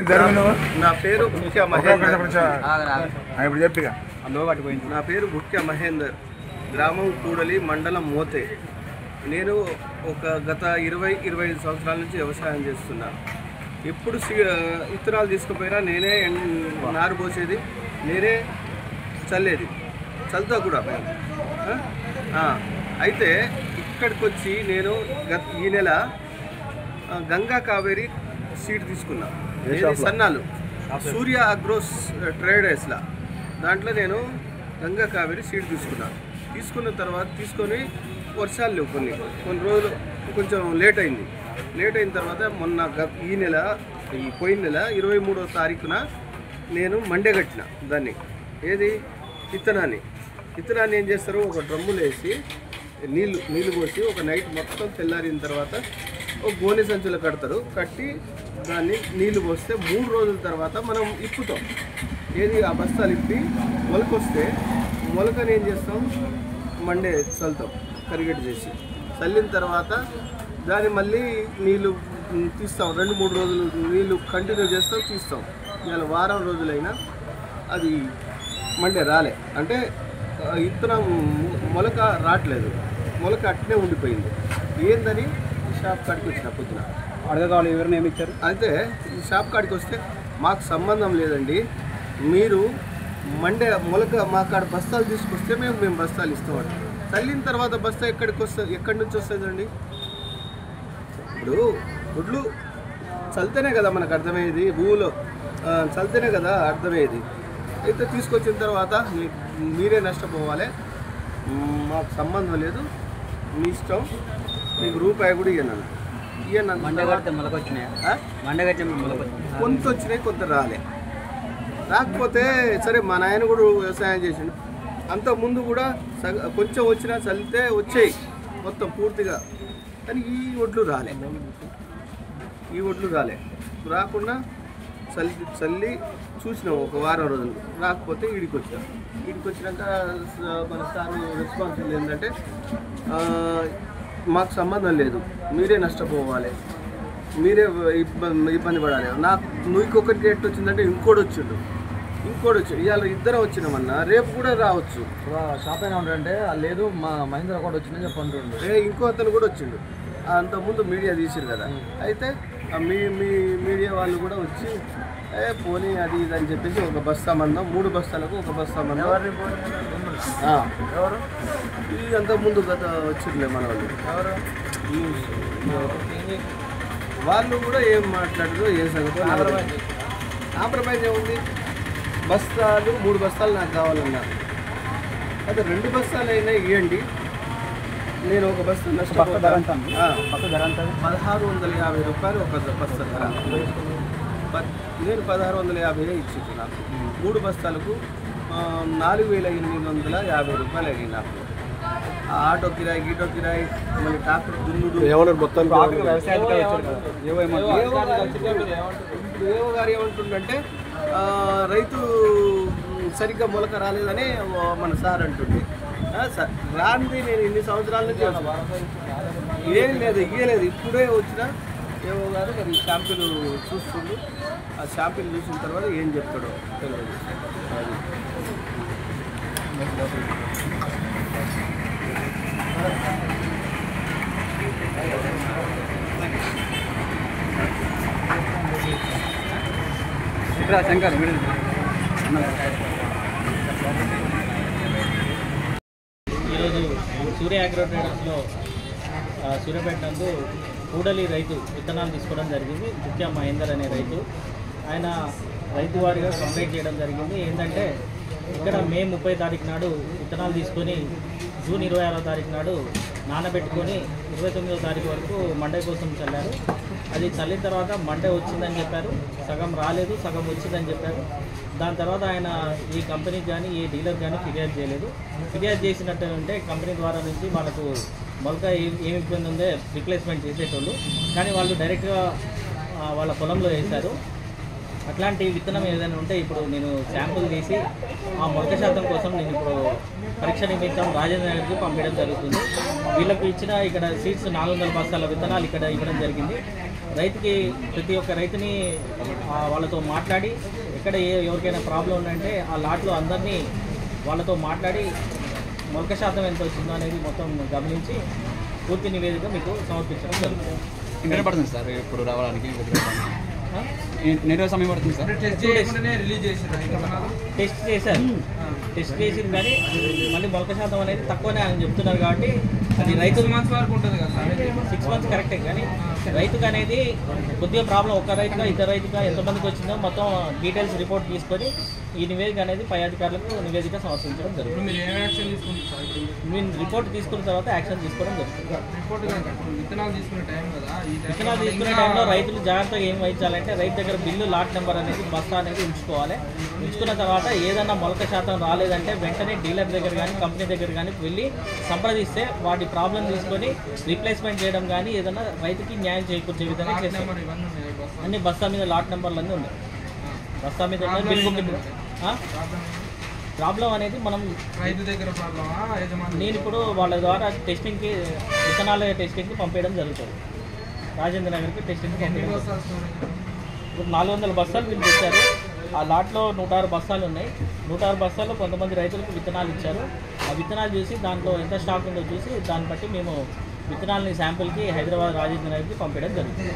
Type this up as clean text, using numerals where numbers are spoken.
నా పేరు ముఖ్య మహేందర్. నా పేరు ముఖ్య మహేందర్. గ్రామం కూడలి, మండలం మోతే. నేను గత 20-25 సంవత్సరాల నుంచి వ్యవసాయం చేస్తున్నా. ఎప్పుడు విత్తనాలు తీసుకుపోయినా నేనే నారు పోసేది, నేనే చల్లేది, చల్లుతా కూడా మేము. అయితే ఇక్కడికి వచ్చి నేను ఈ నెల గంగా కావేరి సీడ్ తీసుకున్నా. సన్నాలు సూర్య అగ్రోస్ ట్రేడర్స్లా దాంట్లో నేను గంగా కావేరి సీడ్ తీసుకున్న తర్వాత తీసుకొని వర్షాలు లేవు, కొన్ని రోజులు కొంచెం లేట్ అయిన తర్వాత మొన్న ఈ పోయిన నెల 23వ తారీఖున నేను మండగట్టిన దాన్ని. ఏది విత్తనాన్ని ఏం చేస్తారు, ఒక డ్రమ్ములు వేసి నీళ్ళు పోసి ఒక నైట్ మొత్తం తెల్లారిన తర్వాత ఒక గోనె సంచులు కడతారు. కట్టి దాన్ని నీళ్లు పోస్తే 3 రోజుల తర్వాత మనం ఇప్పుతాం. ఏది ఆ బస్తాలు ఇప్పి మొలకొస్తే మొలకని ఏం చేస్తాం, మండే చల్లుతాం, కరిగెట్ చేసి చల్లిన తర్వాత దాన్ని మళ్ళీ నీళ్ళు తీస్తాం. 2-3 రోజులు నీళ్ళు కంటిన్యూ చేస్తాం, తీస్తాం. ఇలా వారం రోజులైనా అది మండే రాలే, అంటే విత్తనం మొలక రావట్లేదు, మొలక అట్నే ఉండిపోయింది. ఏందని షాప్ కాడికి వచ్చిన పొద్దున అడగగాలి ఎవరిని ఏమి ఇచ్చారు. అయితే ఈ షాప్ కాడికి వస్తే మాకు సంబంధం లేదండి, మీరు మండే మొలక మా కాడ బస్తాలు తీసుకొస్తే మేము బస్తాలు ఇస్తామండి. చల్లిన తర్వాత బస్తా ఎక్కడి నుంచి వస్తుందండి? ఇప్పుడు గుడ్లు చల్లితేనే కదా మనకు అర్థమయ్యేది, భూమిలో చల్లితేనే కదా అర్థమయ్యేది. అయితే తీసుకొచ్చిన తర్వాత మీరే నష్టపోవాలి, మాకు సంబంధం లేదు, మీ ఇష్టం, మీకు రూపాయి కూడా ఇవ్వను. కొంత వచ్చినాయి, కొంత రాలే. రాకపోతే సరే, మా నాయన కూడా వ్యవసాయం చేసిండు. అంతకుముందు కూడా కొంచెం వచ్చినా చల్లితే వచ్చాయి మొత్తం పూర్తిగా, కానీ ఈ ఒడ్లు రాలే. రాకుండా చల్లి చూసినాం ఒక వారం రోజులు, రాకపోతే ఈడికి వచ్చినాక మన సార్ రెస్పాన్సిబుల్ ఏంటంటే మాకు సంబంధం లేదు, మీరే నష్టపోవాలి, మీరే ఇబ్బంది పడాలి. నీకు ఒకరికి ఎట్టు వచ్చిందంటే ఇంకోటి వచ్చిండు. ఇవాళ ఇద్దరం వచ్చినామన్నా, రేపు కూడా రావచ్చు. షాప్ అయినా ఉంటారంటే లేదు, మా మహేంద్ర కూడా వచ్చిందని చెప్పంటుండే. ఇంకో అతను కూడా వచ్చిండు, అంతకుముందు మీడియా తీసిరు కదా. అయితే మీ మీడియా వాళ్ళు కూడా వచ్చి పోనీ అది ఇది అని చెప్పేసి ఒక బస్తా మందం, 3 బస్తాలకు ఒక బస్తా మందం. ఇది అంతకుముందు గత వచ్చిందిలే మన వాళ్ళు కూడా ఏం మాట్లాడదు, ఏం సంగతి కాంప్రమైజ్ ఏముంది. బస్తాలు 3 బస్తాలు నాకు కావాలన్నా, అయితే 2 బస్తాలు అయినా ఇవ్వండి, నేను ఒక బస్తా నష్టపోతాను. 1650 రూపాయలు ఒక బస్తా ధర. నేను 1650 ఇచ్చింది నాకు. 3 బస్తాలకు 4850 రూపాయలు అయ్యింది నాకు. ఆటో కిరాయి, గీటో కిరాయి, మళ్ళీ ట్రాక్టర్ దున్నుడు. మొత్తం ఏవో గారు ఏమంటుండంటే రైతు సరిగ్గా మొలక రాలేదని మన సార్ అంటుండే. రాంది నేను ఇన్ని సంవత్సరాల నుంచి ఏం లేదు, ఇయ్యలేదు. ఇప్పుడే వచ్చిన ఏవో గారు మరి శాంపిల్ చూస్తుండు. ఆ శాంపిల్ చూసిన తర్వాత ఏం చెప్తాడో తెలియదు. శంకర్ ఈరోజు సూర్య అగ్రో ట్రేడర్స్లో సూర్యాపేట నందు కూడలి రైతు విత్తనాలు తీసుకోవడం జరిగింది. ముఖ్య మహేందర్ అనే రైతు, ఆయన రైతు వారిగా కంప్లైంట్ చేయడం జరిగింది. ఏంటంటే ఇక్కడ మే 30 తారీఖు నాడు విత్తనాలు తీసుకొని జూన్ 26వ తారీఖు నాడు నానబెట్టుకొని 29వ తారీఖు వరకు మండే కోసం చల్లారు. అది చల్లిన తర్వాత మండే వచ్చిందని చెప్పారు, సగం రాలేదు, సగం వచ్చిందని చెప్పారు. దాని తర్వాత ఆయన ఈ కంపెనీకి కానీ ఏ డీలర్ కానీ ఫిర్యాదు చేయలేదు. ఫిర్యాదు చేసినట్టు అంటే కంపెనీ ద్వారా నుంచి వాళ్ళకు మొలక ఏమి ఇబ్బంది ఉందో రిప్లేస్మెంట్ చేసేటోళ్ళు, కానీ వాళ్ళు డైరెక్ట్గా వాళ్ళ పొలంలో వేశారు. అట్లాంటి విత్తనం ఏదైనా ఉంటే ఇప్పుడు నేను శాంపుల్ తీసి ఆ మొలక శాతం కోసం నేను ఇప్పుడు పరీక్ష నిమిత్తం రాజేంద్ర నగర్కి పంపించడం జరుగుతుంది. వీళ్ళకు ఇచ్చిన ఇక్కడ సీడ్స్ 400 బస్తాల విత్తనాలు ఇక్కడ ఇవ్వడం జరిగింది. రైతుకి ప్రతి ఒక్క రైతుని వాళ్ళతో మాట్లాడి ఎక్కడ ఎవరికైనా ప్రాబ్లం ఉందంటే ఆ లాట్లో అందరినీ వాళ్ళతో మాట్లాడి మొలక శాతం ఎంత వచ్చిందో అనేది మొత్తం గమనించి పూర్తి నివేదిక మీకు సమర్పించడం జరుగుతుంది. ఇంకా పడుతుంది సార్ ఇప్పుడు రావడానికి ఎన్ని రోజులు సమయం పడుతుంది సార్? టెస్ట్ చేసింది కానీ మళ్ళీ మొలక శాతం అనేది తక్కువనే అని చెప్తున్నారు కాబట్టి అది రైతు 6 months వరకు ఉంటుంది కదా సార్? 6 months కరెక్టే కానీ రైతుకు అనేది కొద్దిగా ప్రాబ్లం ఒక్క రైతుగా ఇద్దరు రైతుగా ఎంతమందికి వచ్చిందో మొత్తం డీటెయిల్స్ రిపోర్ట్ తీసుకొని ఈ నివేదిక అనేది పై అధికారులకు నివేదిక సమర్పించడం జరుగుతుంది. మీరు ఏం యాక్షన్ తీసుకుంటారు సార్? మేము రిపోర్ట్ తీసుకున్న తర్వాత యాక్షన్ తీసుకోవడం జరుగుతుంది. రిపోర్ట్ విత్తనాలు తీసుకునే టైం కదా, విత్తనాలు తీసుకునే టైంలో రైతులు జాగ్రత్తగా ఏం వహించాలంటే రైతు దగ్గర బిల్లు లాట్ నెంబర్ అనేది బస్తా అనేది ఉంచుకోవాలి. ఉంచుకున్న తర్వాత ఏదన్నా మొలక శాతం రాలేదంటే వెంటనే డీలర్ దగ్గర కానీ కంపెనీ దగ్గర కానీ వెళ్ళి సంప్రదిస్తే వాటి ప్రాబ్లం తీసుకొని రీప్లేస్మెంట్ చేయడం కానీ ఏదైనా రైతుకి న్యాయం చేకూర్చే విధంగా చేస్తాం. అన్ని బస్తా మీద లాట్ నెంబర్లు అన్నీ ఉన్నాయి. బస్తా మీద ఉన్నాయి. బిల్ బుక్ ప్రాబ్లం అనేది మనం రైతు దగ్గర ప్రాబ్లమా యజమాని? నేను ఇప్పుడు వాళ్ళ ద్వారా టెస్టింగ్కి విత్తనాల టెస్టింగ్కి పంపేయడం జరుగుతుంది. రాజేంద్ర నగర్కి టెస్టింగ్కి పంపేయడం జరుగుతుంది. ఇప్పుడు 400 బస్తాలు వీళ్ళు తెచ్చారు. ఆ లాట్లో 106 బస్తాలు ఉన్నాయి. 106 బస్తాల్లో కొంతమంది రైతులకు విత్తనాలు ఇచ్చారు. ఆ విత్తనాలు చూసి దాంట్లో ఎంత స్టాక్ ఉందో చూసి దాన్ని బట్టి మేము విత్తనాలని శాంపిల్కి హైదరాబాద్ రాజేంద్ర నగర్కి పంపేయడం జరుగుతుంది.